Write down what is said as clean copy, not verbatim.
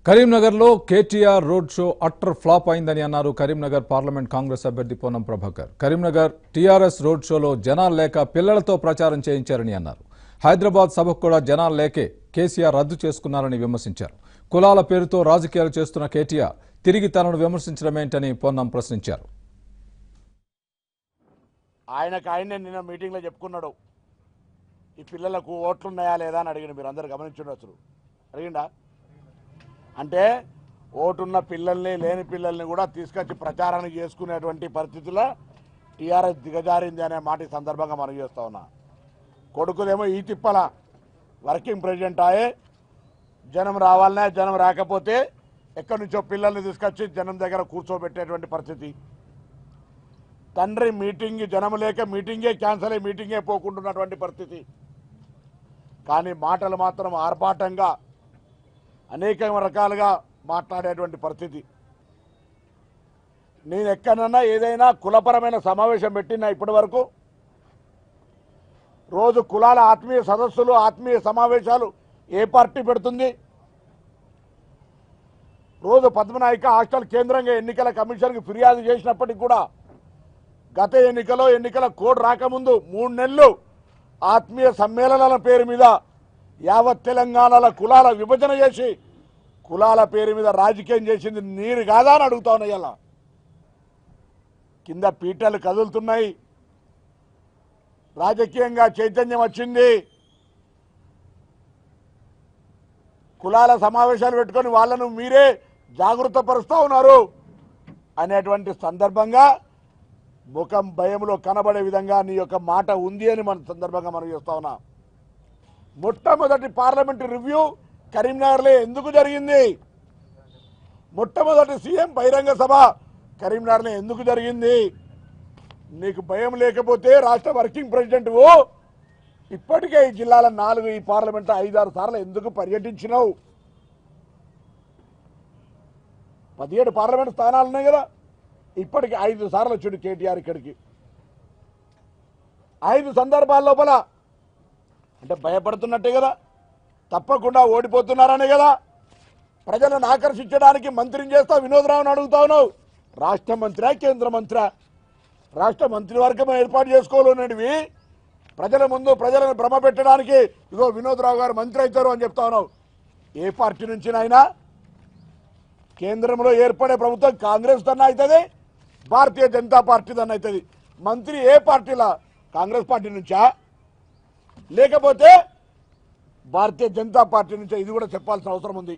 కరీంనగర్లో KTR road show utter flop అయిందని అన్నారు కరీంనగర్ పార్లమెంట్ కాంగ్రెస్ అభ్యర్థి పొన్నం ప్రభాకర్. కరీంనగర్ టీఆర్ఎస్ రోడ్ షోలో జనాలు లేక పిల్లలతో ప్రచారం చేయించారని అన్నారు. హైదరాబాద్ సభకు కూడా జనాలు లేకే కేసీఆర్ రద్దు చేసుకున్నారని విమర్శించారు. కులాల పేరుతో రాజకీయాలు చేస్తున్న కేటీఆర్ తిరిగి తనను విమర్శించడమేంటని పొన్నం ప్రశ్నించారు. ఆయనే నిన్న మీటింగ్లో చెప్పుకున్నాడు, ఈ పిల్లలకు ఓట్లున్నాయా లేదా అని అడిగిన. మీరు అందరు గమనించుండొచ్చు. అడిగిండా అంటే ఓటున్న పిల్లల్ని లేని పిల్లల్ని కూడా తీసుకొచ్చి ప్రచారానికి చేసుకునేటువంటి పరిస్థితుల్లో టీఆర్ఎస్ దిగజారింది అనే మాట సందర్భంగా మనం చేస్తా ఉన్నా. కొడుకుదేమో ఈ తిప్పల వర్కింగ్ ప్రెసిడెంట్ ఆయే, జనం రావాలనే, జనం రాకపోతే ఎక్కడి నుంచో పిల్లల్ని తీసుకొచ్చి జనం దగ్గర కూర్చోబెట్టేటువంటి పరిస్థితి. తండ్రి మీటింగ్ జనం లేక మీటింగే క్యాన్సల్ అయ్యి మీటింగే పోకుంటున్నటువంటి పరిస్థితి. కానీ మాటలు మాత్రం ఆర్భాటంగా అనేక రకాలుగా మాట్లాడేటువంటి పరిస్థితి. నేను ఎక్కడన్నా ఏదైనా కులపరమైన సమావేశం పెట్టినా ఇప్పటి వరకు రోజు కులాల ఆత్మీయ సదస్సులు, ఆత్మీయ సమావేశాలు ఏ పార్టీ పెడుతుంది? రోజు పద్మనాయక హాస్టల్ కేంద్రంగా ఎన్నికల కమిషన్కి ఫిర్యాదు చేసినప్పటికీ కూడా గత ఎన్నికల కోడ్ రాకముందు 3 నెలలు ఆత్మీయ సమ్మేళనాల పేరు మీద యావత్ తెలంగాణలో కులాల విభజన చేసి కులాల పేరు మీద రాజకీయం చేసింది నీరు కాదా అని అడుగుతా ఉన్నాయి. ఇలా కింద పీటలు కదులుతున్నాయి, రాజకీయంగా చైతన్యం వచ్చింది. కులాల సమావేశాలు పెట్టుకొని వాళ్ళను మీరే జాగృత పరుస్తూ ఉన్నారు అనేటువంటి సందర్భంగా ముఖం భయంలో కనబడే విధంగా నీ యొక్క మాట ఉంది అని మన సందర్భంగా మనం చేస్తా ఉన్నాం. మొట్టమొదటి పార్లమెంటు రివ్యూ కరీంనగర్లో ఎందుకు జరిగింది? మొట్టమొదటి సీఎం బహిరంగ సభ కరీంనగర్లో ఎందుకు జరిగింది? నీకు భయం లేకపోతే రాష్ట్ర వర్కింగ్ ప్రెసిడెంట్ ఇప్పటికే ఈ జిల్లాల 4 ఈ పార్లమెంట్లో 5-6 సార్లు ఎందుకు పర్యటించినావు? 17 పార్లమెంట్ స్థానాలు ఉన్నాయి కదా, ఇప్పటికి 5 సార్లు వచ్చాడు కేటీఆర్ ఇక్కడికి. 5 సందర్భాల లోపల అంటే భయపడుతున్నట్టే కదా, తప్పకుండా ఓడిపోతున్నారనే కదా. ప్రజలను ఆకర్షించడానికి మంత్రిని చేస్తా వినోద్ రావుని అడుగుతా ఉన్నావు. రాష్ట్ర మంత్రి, కేంద్ర మంత్రి, రాష్ట్ర మంత్రివర్గం ఏర్పాటు చేసుకోవాలనేవి ప్రజల ముందు ప్రజలను భ్రమ పెట్టడానికి ఇగో వినోద్ రావు గారు మంత్రి అవుతారు అని చెప్తా ఉన్నావు. ఏ పార్టీ నుంచినైనా కేంద్రంలో ఏర్పడే ప్రభుత్వం కాంగ్రెస్ దన్న అవుతుంది, భారతీయ జనతా పార్టీ దన్న అవుతుంది. మంత్రి ఏ పార్టీలా? కాంగ్రెస్ పార్టీ నుంచా లేకపోతే భారతీయ జనతా పార్టీ నుంచా? ఇది కూడా చెప్పాల్సిన అవసరం ఉంది.